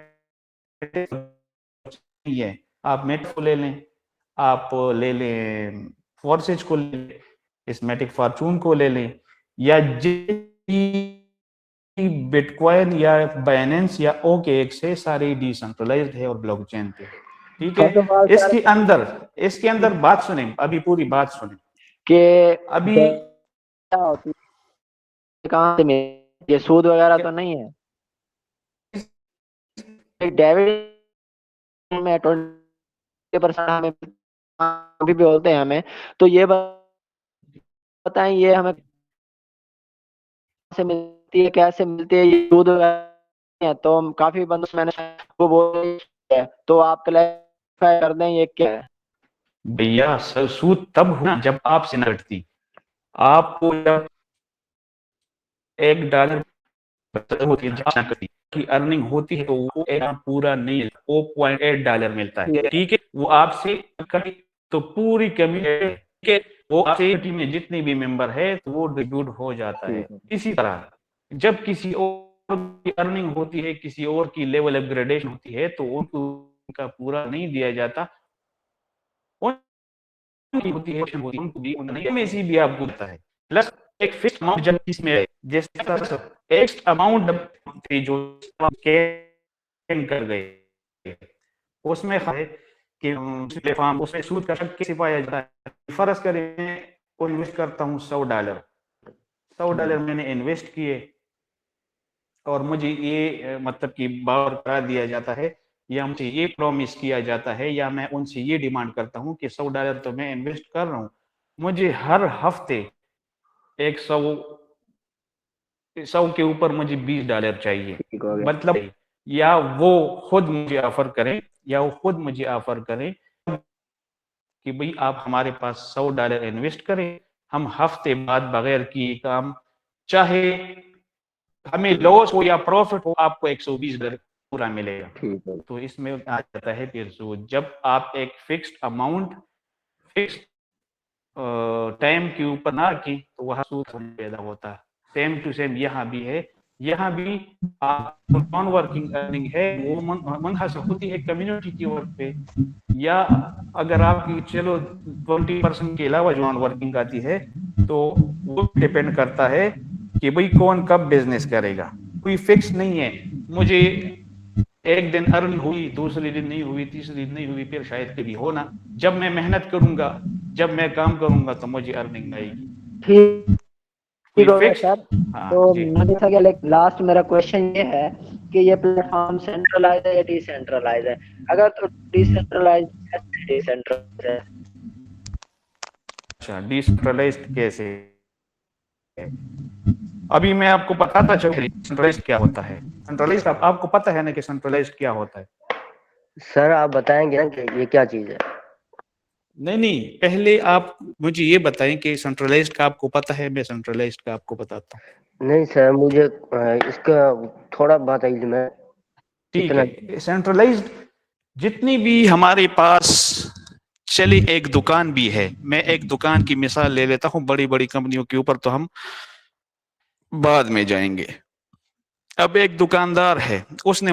ہے, آپ میٹک کو لے لیں, آپ لے لیں فورسز کو لے لیں, اس میٹک فارچون کو لے لیں, یا بٹ کوائن یا بائننس یا او کے ایک سے سارے ڈی سینٹرلائزڈ ہے اور بلاک چین پہ, ٹھیک ہے. اس کے اندر بات سنیں, ابھی پوری بات سنیں کہ ابھی. کیا ہوتی ہے, کہاں سے یہ سود وغیرہ تو نہیں ہے, ڈیوڈ میں 20% ہمیں بھی بولتے ہیں ہمیں, تو یہ بتائیں یہ ہمیں سے ملتی ہے, کیسے ملتی ہے, یہ سود وغیرہ تو کافی بندوں میں نے وہ بول, تو آپ کلیریفائی کر دیں یہ کیا ہے. بھیا سود تب ہونا جب آپ سے نہ کٹتی, آپ کو جب $1 ہوتی ہے جب نہ کٹتی کی ارننگ ہوتی ہے تو وہ پورا نہیں, $0.8 ملتا ہے, ٹھیک ہے. وہ آپ سے کٹی تو پوری کمیونٹی وہ کمیونٹی میں جتنے بھی ممبر ہے تو وہ ڈسٹریبیوٹ ہو جاتا ہے. اسی طرح جب کسی اور کی ارننگ ہوتی ہے, کسی اور کی لیول اپ گریڈیشن ہوتی ہے, تو ان کا پورا نہیں دیا جاتا, ہوتی ہے میں اسی بھی آپ کو بتا ہے. پلس ایک فکس اماؤنٹ جب اس میں جیسے ایکس اماؤنٹ جو کر گئے اس میں ہے کہ پلیٹ فارم اس میں سود کا شک کیسے پایا جاتا ہے. فرض کریں میں انویسٹ کرتا ہوں $100 میں نے انویسٹ کیے, اور مجھے یہ مطلب کہ باور کرا دیا جاتا ہے, یا مجھے یہ پرومس کیا جاتا ہے, یا میں ان سے یہ ڈیمانڈ کرتا ہوں کہ $100 تو میں انویسٹ کر رہا ہوں, مجھے ہر ہفتے 100 کے اوپر مجھے $20 چاہیے. مطلب یا وہ خود مجھے آفر کریں کہ بھئی آپ ہمارے پاس $100 انویسٹ کریں, ہم ہفتے بعد بغیر کی کام, چاہے ہمیں لاس ہو یا پروفٹ ہو, آپ کو $120 پورا ملے گا. تو اس میں آ جاتا ہے پھر سود, جب آپ ایک فکسڈ اماؤنٹ فکسڈ ٹائم کے اوپر نہ کی تو وہاں سود پیدا ہوتا ہے. سیم ٹو سیم یہاں بھی ہے, یہاں بھی نان ورکنگ ارننگ ہے وہ منحصر ہوتی ہے کمیونٹی کی ورک پہ, یا اگر آپ کی چلو 20% کے علاوہ جو نان ورکنگ آتی ہے تو وہ ڈیپینڈ کرتا ہے کہ بھئی کون کب بزنس کرے گا. کوئی فکس نہیں ہے, مجھے ایک دن ارن ہوئی, دوسری دن نہیں ہوئی, تیسری دن نہیں ہوئی, پھر شاید کبھی ہونا. جب میں محنت کروں گا, جب میں کام کروں گا تو مجھے ارننگ آئے گی. ٹھیک کوئی ہو گیا فکس, سر. ہاں تو جی میں دیکھا گیا لاسٹ میرا کوشچن یہ ہے کہ یہ پلیٹ فارم سینٹرلائز ہے یا ڈی سینٹرلائز ہے, اگر تو ڈی سینٹرلائز ہے. اچھا ڈی سینٹرلائزڈ کیسے ہے, ابھی میں آپ کو بتاتا چلوں سینٹرلائزڈ کیا ہوتا ہے. سینٹرلائزڈ آپ کو پتہ ہے نا کہ سینٹرلائزڈ کیا ہوتا ہے. سر آپ بتائیں گے نا کہ یہ کیا چیز ہے. نہیں, پہلے آپ مجھے یہ بتائیں کہ سینٹرلائزڈ کا آپ کو پتہ ہے, میں سینٹرلائزڈ کا آپ کو بتاتا ہوں. نہیں سر مجھے اس کا تھوڑا بات علم ہے. ٹھیک ہے, سینٹرلائزڈ جتنی بھی ہمارے پاس چلی ایک دکان بھی ہے, میں ایک دکان کی مثال لے لیتا ہوں, بڑی بڑی کمپنیوں کے اوپر تو ہم بعد میں جائیں گے. اب ایک دکاندار ہے, اس نے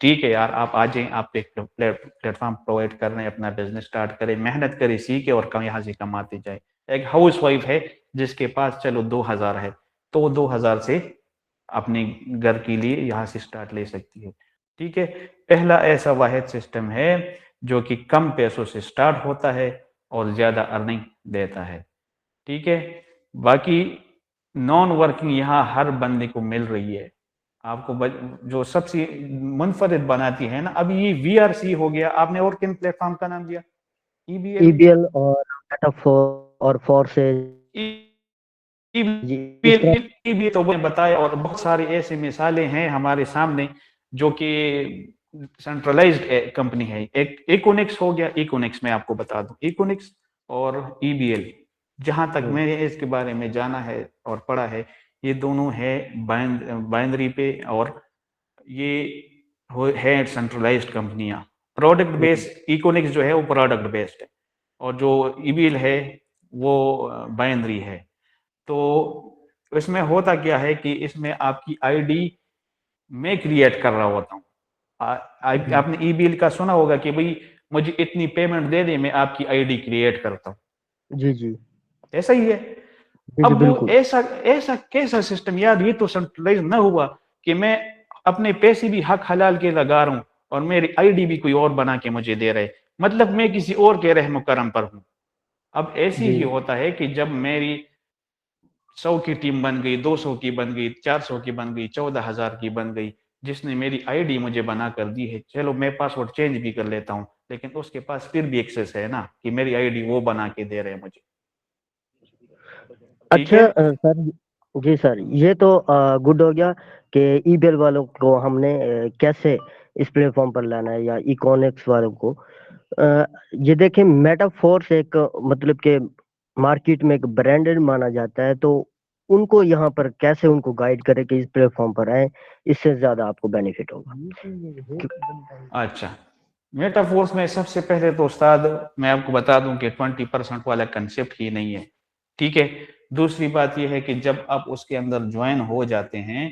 ٹھیک ہے یار آپ آ جائیں, آپ ایک پلیٹ فارم پرووائڈ کر رہے ہیں, اپنا بزنس اسٹارٹ کریں, محنت کریں, سیکھیں اور یہاں سے کماتے جائیں. ایک ہاؤس وائف ہے جس کے پاس چلو 2000 ہے تو وہ 2000 سے اپنے گھر کے لیے یہاں سے اسٹارٹ لے سکتی ہے. ٹھیک ہے, پہلا ایسا واحد سسٹم ہے جو کہ کم پیسوں سے اسٹارٹ ہوتا ہے اور زیادہ ارننگ دیتا ہے. ٹھیک ہے, باقی نان ورکنگ یہاں ہر بندے کو مل رہی ہے. آپ کو جو سب سے منفرد بناتی ہے نا, اب یہ وی آر سی ہو گیا, آپ نے اور کن پلیٹ فارم کا نام دیا؟ E B E B L اور اور فورسز. جی اس طرح بھی تو بتایا, اور بہت ساری ایسی مثالیں ہیں ہمارے سامنے جو کہ سینٹرلائزڈ کمپنی ہے. ایک ایکونکس ہو گیا, ایکونکس میں آپ کو بتا دوں, ایکونکس اور ای بی ایل, جہاں تک میں نے اس کے بارے میں جانا ہے اور پڑھا ہے, یہ دونوں ہے بائنری پہ, اور یہ ہے سینٹرلائزڈ کمپنیاں. پروڈکٹ بیس ایکونکس جو ہے وہ پروڈکٹ بیسڈ ہے, اور جو ای بی ایل ہے وہ بائنری ہے. تو اس میں ہوتا کیا ہے کہ اس میں آپ کی آئی ڈی میں کریٹ کر رہا ہوتا ہوں. آپ نے ای بی ایل کا سنا ہوگا کہ بھئی مجھے اتنی پیمنٹ دے دیں, میں آپ کی آئی ڈی کریٹ کرتا ہوں. جی جی ایسا ہی ہے. جی اب وہ بالکل. ایسا کیسا سسٹم یار, یہ تو سینٹرلائز نہ ہوا کہ میں اپنے پیسے بھی حق حلال کے لگا رہا ہوں اور میری آئی ڈی بھی کوئی اور بنا کے مجھے دے رہے, مطلب میں کسی اور کے رحم و کرم پر ہوں. اب ایسی ہی ہوتا ہے کہ جب میری 100 کی ٹیم بن گئی, 200 کی بن گئی, 400 کی بن گئی, 14,000 کی بن گئی, جس نے میری آئی ڈی مجھے بنا کر دی ہے, چلو میں پاسورڈ چینج بھی کر لیتا ہوں, لیکن اس کے پاس پھر بھی ایکسس ہے نا کہ میری آئی ڈی وہ بنا کے دے رہے ہیں مجھے. ٹھیک اچھا ہے, سر, جی سر, یہ تو گڈ ہو گیا کہ ای بیل والوں کو ہم نے کیسے اس پلیٹ فارم پر لانا ہے, یا ایکونکس والوں کو. یہ دیکھیں میٹا فورس ایک مطلب کہ مارکیٹ میں ایک برانڈڈ مانا جاتا ہے, تو ان کو یہاں پر کیسے ان کو گائیڈ کرے کہ اس پلیٹ فارم پر آئیں, اس سے زیادہ آپ کو بینیفٹ ہوگا. اچھا, میٹا فورس میں سب سے پہلے تو استاد میں آپ کو بتا دوں کہ 20% والا کنسیپٹ ہی نہیں ہے. ٹھیک ہے, دوسری بات یہ ہے کہ جب آپ اس کے اندر جوائن ہو جاتے ہیں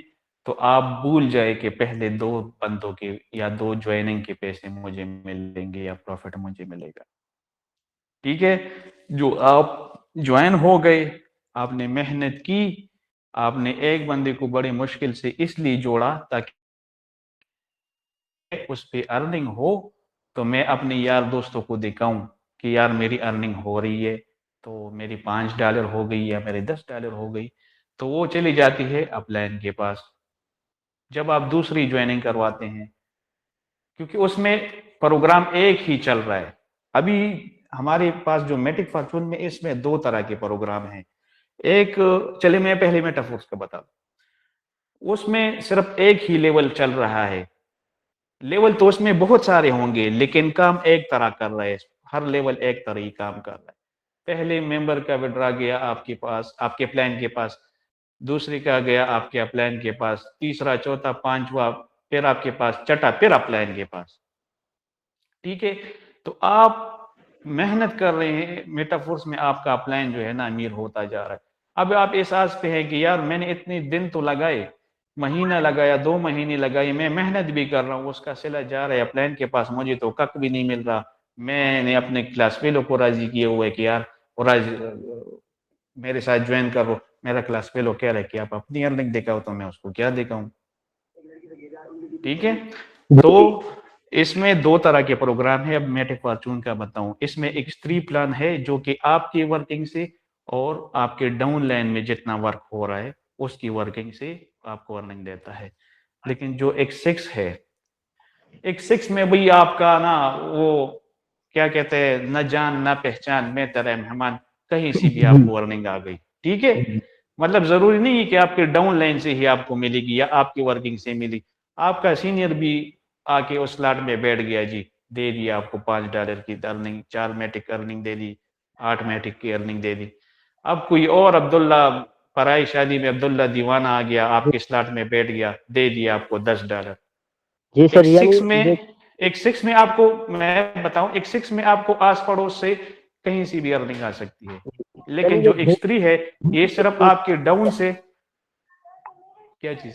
تو آپ بھول جائے کہ پہلے 2 بندوں کے یا 2 جوائننگ کے پیسے مجھے ملیں گے یا پروفٹ مجھے ملے گا. ٹھیک ہے, جو آپ جوائن ہو گئے, آپ نے محنت کی, آپ نے ایک بندے کو بڑی مشکل سے اس لیے جوڑا تاکہ اس پہ ارننگ ہو, تو میں اپنے یار دوستوں کو دکھاؤں کہ یار میری ارننگ ہو رہی ہے, تو میری $5 ہو گئی یا میرے $10 ہو گئی, تو وہ چلی جاتی ہے اپ لائن کے پاس. جب آپ دوسری جوائننگ کرواتے ہیں, کیونکہ اس میں پروگرام ایک ہی چل رہا ہے. ابھی ہمارے پاس جو میٹک فارچون میں, اس میں 2 طرح کے پروگرام ہیں. ایک, چلے میں پہلے میٹا فورس کا بتا دوں, اس میں صرف ایک ہی لیول چل رہا ہے. لیول تو اس میں بہت سارے ہوں گے لیکن کام ایک طرح کر رہا ہے, ہر لیول ایک طرح ہی کام کر رہا ہے. پہلے ممبر کا وڈرا گیا آپ کے پاس, آپ کے پلان کے پاس, دوسری کا گیا آپ کے اپلائن کے پاس, تیسرا, چوتھا, پانچواں پھر آپ کے پاس, چھٹا پھر اپلائن کے پاس. ٹھیک ہے, تو آپ محنت کر رہے ہیں میٹا فورس میں, آپ کا اپلائن جو ہے نا امیر ہوتا جا رہا ہے. اب آپ احساس پہ ہیں کہ یار میں نے اتنے دن تو لگائے, مہینہ لگایا, 2 مہینے لگائے, میں محنت بھی کر رہا ہوں, اس کا صلہ جا رہا ہے اپلائن کے پاس, مجھے تو کک بھی نہیں مل رہا. میں نے اپنے کلاس فیلو کو راضی کیے ہوئے کہ یار میرے ساتھ جوائن کرو. میرا کلاس فیلو کہہ رہا ہے کہ آپ اپنی ارننگ دکھاؤ, تو میں اس کو کیا دکھاؤں. ٹھیک ہے, تو اس میں 2 طرح کے پروگرام ہیں. اب میٹک فارچون کا بتاؤں, اس میں ایک اسٹری پلان ہے جو کہ آپ کی ورکنگ سے اور آپ کے ڈاؤن لائن میں جتنا ورک ہو رہا ہے اس کی ورکنگ سے آپ کو ارننگ دیتا ہے. لیکن جو ایک 6 ہے, ایک 6 میں بھئی آپ کا نا وہ کیا کہتے ہیں, نہ جان نہ پہچان, میں تیرا مہمان, کہیں سے بھی آپ کو ارننگ آ گئی. ٹھیک ہے, مطلب ضروری نہیں ہے کہ آپ کے ڈاؤن لائن سے ہی آپ کو ملے گی یا آپ کی ورکنگ سے ملی. آپ کا سینئر بھی آ کے اس سلاٹ میں بیٹھ گیا, جی دے دیا آپ کو $5 کی ارننگ, 4 میٹک ارننگ دے دی, 8 میٹک کی ارننگ دے دی. اب کوئی اور عبداللہ پرائی شادی میں عبداللہ دیوانہ آ گیا, آپ کے سلاٹ میں بیٹھ گیا, دے دیا آپ کو $10. جی سر, یعنی ایک 6 میں آپ کو میں بتاؤں, ایک 6 میں آپ کو آس پڑوس سے کہیں سے بھی ارننگ آ سکتی ہے. لیکن جو ایک 3 ہے, یہ صرف آپ کے ڈاؤن سے, کیا چیز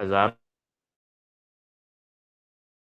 1000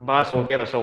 1200-1300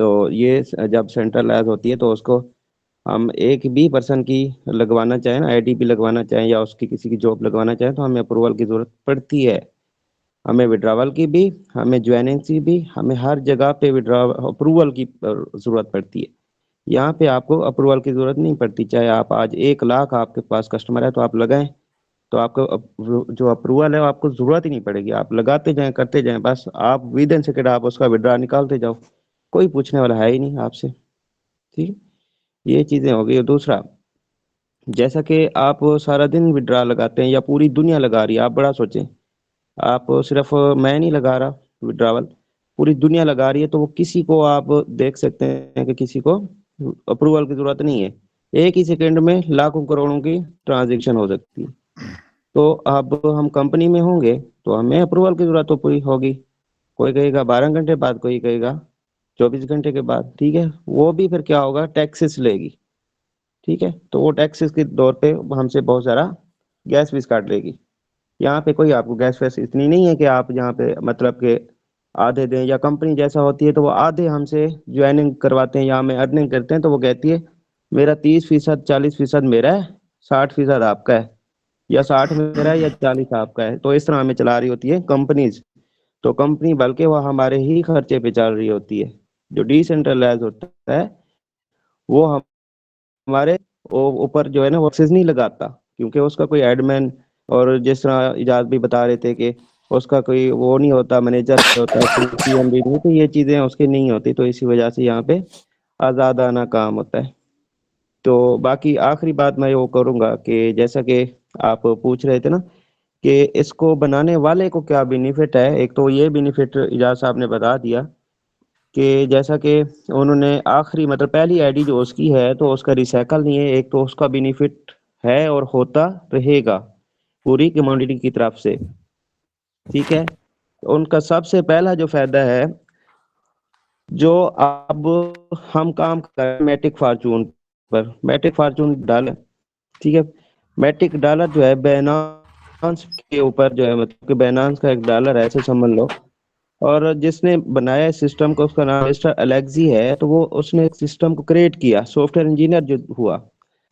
تو یہ جب سینٹرلائز ہوتی ہے تو اس کو ہم ایک بھی پرسن کی لگوانا چاہیں نا، آئی ڈی پی لگوانا چاہیں یا اس کی کسی کی جاب لگوانا چاہیں تو ہمیں اپروول کی ضرورت پڑتی ہے. ہمیں وڈراول کی بھی، ہمیں جوائننگ کی بھی، ہمیں ہر جگہ پہ اپروول کی ضرورت پڑتی ہے. یہاں پہ آپ کو اپروول کی ضرورت نہیں پڑتی. چاہے آپ آج 1 لاکھ آپ کے پاس کسٹمر ہے تو آپ لگائیں، تو آپ کو جو اپروول ہے آپ کو ضرورت ہی نہیں پڑے گی. آپ لگاتے جائیں، کرتے جائیں، بس آپ ود ان سیکنڈ آپ اس کا ودرا نکالتے جاؤ، کوئی پوچھنے والا ہے ہی نہیں آپ سے. ٹھیک، یہ چیزیں ہو گئی. اور دوسرا، جیسا کہ آپ سارا دن ودرا لگاتے ہیں یا پوری دنیا لگا رہی ہے، آپ بڑا سوچیں. آپ صرف میں نہیں لگا رہا ودراول، پوری دنیا لگا رہی ہے، تو وہ کسی کو آپ دیکھ سکتے ہیں کہ کسی کو اپروول کی ضرورت نہیں ہے. ایک ہی سیکنڈ میں لاکھوں کروڑوں کی ٹرانزیکشن ہو سکتی ہے. تو اب ہم کمپنی میں ہوں گے تو ہمیں اپروول کی ضرورت تو پوری ہوگی. کوئی کہے گا 12 گھنٹے بعد، کوئی کہے گا 24 گھنٹے کے بعد. ٹھیک ہے، وہ بھی پھر کیا ہوگا، ٹیکسز لے گی. ٹھیک ہے، تو وہ ٹیکسز کے دور پہ ہم سے بہت سارا گیس ویس کاٹ لے گی. یہاں پہ کوئی آپ کو گیس ویس اتنی نہیں ہے کہ آپ یہاں پہ مطلب کہ آدھے دیں، یا کمپنی جیسا ہوتی ہے تو وہ آدھے ہم سے جوائننگ کرواتے ہیں یا ہمیں ارننگ کرتے ہیں، تو وہ کہتی ہے میرا 30%، 40% میرا ہے، 60% آپ کا ہے، یا 60 میرا ہے یا 40 آپ کا ہے. تو اس طرح ہمیں چلا رہی ہوتی ہے کمپنیز. تو کمپنی بلکہ وہ ہمارے ہی خرچے پہ چل رہی ہوتی ہے. جو ڈی سینٹرلائز ہوتا ہے وہ ہمارے اوپر جو ہے نا وہ ایکسس نہیں لگاتا، کیونکہ اس کا کوئی ایڈمن، اور جس طرح ایجاز بھی بتا رہے تھے کہ اس کا کوئی وہ نہیں ہوتا، مینیجر نہیں ہوتا، کوئی پی ایم بھی نہیں، تو یہ چیزیں اس کی نہیں ہوتی. تو اسی وجہ سے یہاں پہ آزادانہ کام ہوتا ہے. تو باقی آخری بات میں وہ کروں گا کہ جیسا کہ آپ پوچھ رہے تھے نا کہ اس کو بنانے والے کو کیا بینیفٹ ہے. ایک تو یہ بینیفٹ ایجاز صاحب نے بتا دیا کہ جیسا کہ انہوں نے آخری مطلب پہلی آئی ڈی جو اس کی ہے تو اس کا ریسائیکل نہیں ہے. ایک تو اس کا بینیفٹ ہے اور ہوتا رہے گا پوری کمیونٹی کی طرف سے. ٹھیک ہے، ان کا سب سے پہلا جو فائدہ ہے، جو اب ہم کام کر میٹک فارچون پر، میٹک فارچون ڈالر، ٹھیک ہے، میٹک ڈالر جو ہے بینانس کے اوپر جو ہے، مطلب کہ بینانس کا ایک ڈالر ہے ایسے سمجھ لو. اور جس نے بنایا ہے سسٹم کو، اس کا نام مسٹر الیگزی ہے. تو وہ اس نے ایک سسٹم کو کریٹ کیا، سافٹ ویئر انجینئر جو ہوا.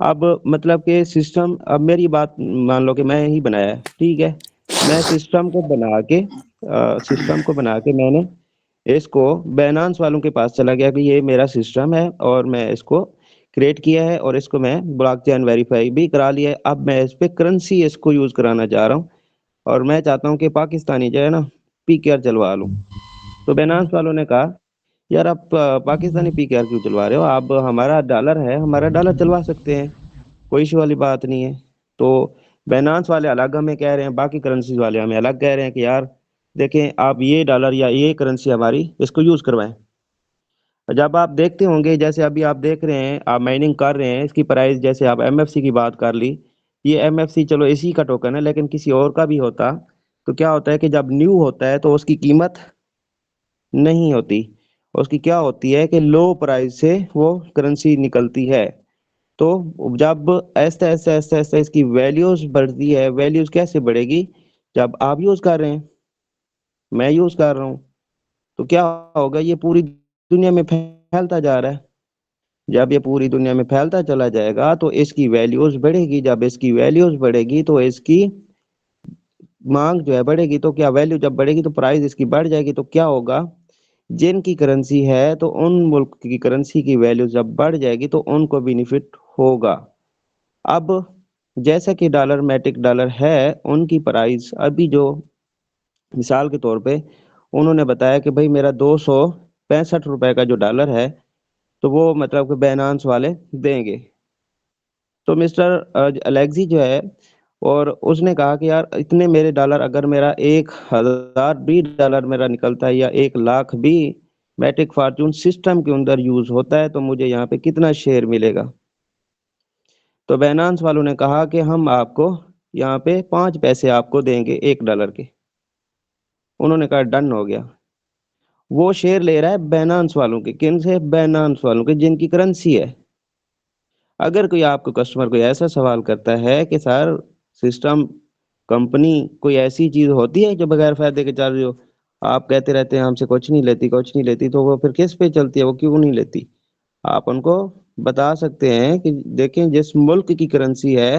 اب مطلب کہ سسٹم، اب میری بات مان لو کہ میں ہی بنایا ہے، ٹھیک ہے، میں سسٹم کو بنا کے میں نے اس کو بینانس والوں کے پاس چلا گیا کہ یہ میرا سسٹم ہے اور میں اس کو کریٹ کیا ہے اور اس کو میں بلاک چین ویریفائی بھی کرا لیا ہے. اب میں اس پہ کرنسی اس کو یوز کرانا چاہ رہا ہوں، اور میں چاہتا ہوں کہ پاکستانی جو ہے نا پی کے آر چلوا لوں. تو بینانس والوں نے کہا یار آپ پاکستانی پی کے آر کیوں چلوا رہے ہو، آپ ہمارا ڈالر ہے، ہمارا ڈالر چلوا سکتے ہیں، کوئی ایشو والی بات نہیں ہے. تو بینانس والے الگ ہمیں کہہ رہے ہیں، باقی کرنسیز والے ہمیں الگ کہہ رہے ہیں کہ یار دیکھیں آپ یہ ڈالر یا یہ کرنسی ہماری اس کو یوز کروائیں. جب آپ دیکھتے ہوں گے، جیسے ابھی آپ دیکھ رہے ہیں، آپ مائننگ کر رہے ہیں، اس کی پرائز جیسے آپ ایم ایف سی کی بات کر لی، یہ ایم ایف سی چلو اسی کا ٹوکن ہے، لیکن کسی اور کا بھی ہوتا تو کیا ہوتا ہے کہ جب نیو ہوتا ہے تو اس کی قیمت نہیں ہوتی، اس کی کیا ہوتی ہے کہ لو پرائز سے وہ کرنسی نکلتی ہے. تو جب ایسے ایسے ایسے ایسے اس کی ویلیوز بڑھتی ہے. ویلیوز کیسے بڑھے گی، جب آپ یوز کر رہے ہیں، میں یوز کر رہا ہوں، تو کیا ہوگا، یہ پوری دنیا میں پھیلتا جا رہا ہے. جب یہ پوری دنیا میں پھیلتا چلا جائے گا تو اس کی ویلیوز بڑھے گی. جب اس کی ویلیوز بڑھے گی تو اس کی مانگ جو ہے بڑھے گی. تو کیا ویلیو جب بڑھے گی تو پرائز اس کی بڑھ جائے گی. تو کیا ہوگا، جن کی کرنسی ہے تو ان ملک کی کرنسی کی ویلیو جب بڑھ جائے گی تو ان کو بینیفٹ ہوگا. اب جیسا کہ ڈالر میٹک ڈالر ہے، ان کی پرائز ابھی جو مثال کے طور پہ انہوں نے بتایا کہ بھائی میرا 265 روپے کا جو ڈالر ہے تو وہ مطلب کہ بینانس والے دیں گے. تو مسٹر الیگزی جو ہے، اور اس نے کہا کہ یار اتنے میرے ڈالر، اگر میرا 1000 بھی ڈالر میرا نکلتا ہے یا 1 لاکھ بھی میٹک فارچون سسٹم کے اندر یوز ہوتا ہے تو مجھے یہاں پہ کتنا شیئر ملے گا. تو بینانس والوں نے کہا کہ ہم آپ کو یہاں پہ 5 پیسے آپ کو دیں گے 1 ڈالر کے. انہوں نے کہا ڈن ہو گیا. وہ شیئر لے رہا ہے بینانس والوں کے. کن سے؟ بینانس والوں کے، جن کی کرنسی ہے. اگر کوئی آپ کو کسٹمر کوئی ایسا سوال کرتا ہے کہ سر سسٹم کمپنی کوئی ایسی چیز ہوتی ہے جو بغیر فائدے کے چل رہی ہو، آپ کہتے رہتے ہیں ہم سے کچھ نہیں لیتی تو وہ پھر کس پہ چلتی ہے, وہ کیوں نہیں لیتی؟ آپ ان کو بتا سکتے ہیں کہ دیکھیں جس ملک کی کرنسی ہے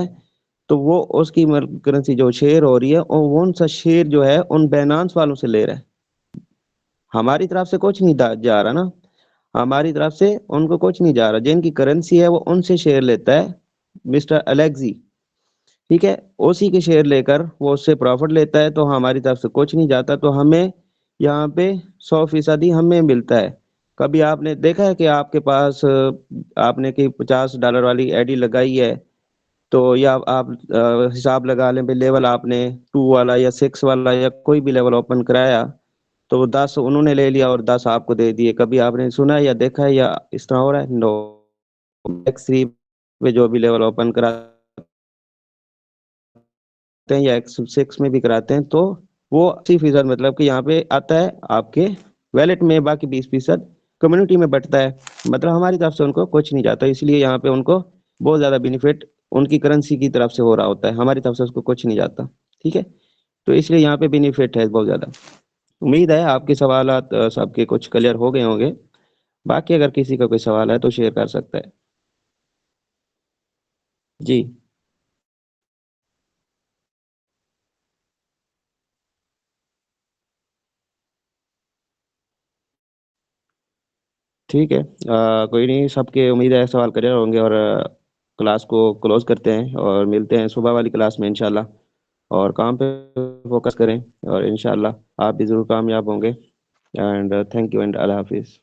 تو وہ اس کی کرنسی جو شیئر ہو رہی ہے اور وہ ان سا شیئر جو ہے ان بینانس والوں سے لے رہا ہے, ہماری طرف سے کچھ نہیں جا رہا نا, ہماری طرف سے ان کو کچھ نہیں جا رہا. جن کی کرنسی ہے وہ ان سے شیئر لیتا ہے مسٹر الیگزی, ٹھیک ہے, اسی کے شیئر لے کر وہ اس سے پروفٹ لیتا ہے, تو ہماری طرف سے کچھ نہیں جاتا, تو ہمیں یہاں پہ 100% ہمیں ملتا ہے. کبھی آپ نے دیکھا ہے کہ آپ کے پاس آپ نے کہ $50 والی ایڈی لگائی ہے تو یا آپ حساب لگا لیں لیول آپ نے 2 والا یا 6 والا یا کوئی بھی لیول اوپن کرایا تو 10 انہوں نے لے لیا اور 10 آپ کو دے دیے, کبھی آپ نے سنا ہے یا دیکھا ہے یا اس طرح ہو رہا ہے؟ نو. X3 پہ جو بھی لیول اوپن کراتے ہیں یا X6 میں بھی کراتے ہیں تو وہ 80% مطلب کہ یہاں پہ آتا ہے آپ کے ویلٹ میں, باقی 20% کمیونٹی میں بٹتا ہے, مطلب ہماری طرف سے ان کو کچھ نہیں جاتا, اس لیے یہاں پہ ان کو بہت زیادہ بینیفٹ ان کی کرنسی کی طرف سے ہو رہا ہوتا ہے, ہماری طرف سے اس کو کچھ نہیں جاتا, ٹھیک ہے, تو اس لیے یہاں پہ بینیفٹ ہے بہت زیادہ. امید ہے آپ کے سوالات سب کے کچھ کلیئر ہو گئے ہوں گے, باقی اگر کسی کا کوئی سوال ہے تو شیئر کر سکتا ہے. جی ٹھیک ہے, کوئی نہیں, سب کے امید ہے سوال کلیئر ہوں گے, اور کلاس کو کلوز کرتے ہیں اور ملتے ہیں صبح والی کلاس میں انشاءاللہ, اور کام پہ فوکس کریں اور انشاءاللہ آپ بھی ضرور کامیاب ہوں گے. اینڈ تھینک یو اینڈ اللہ حافظ.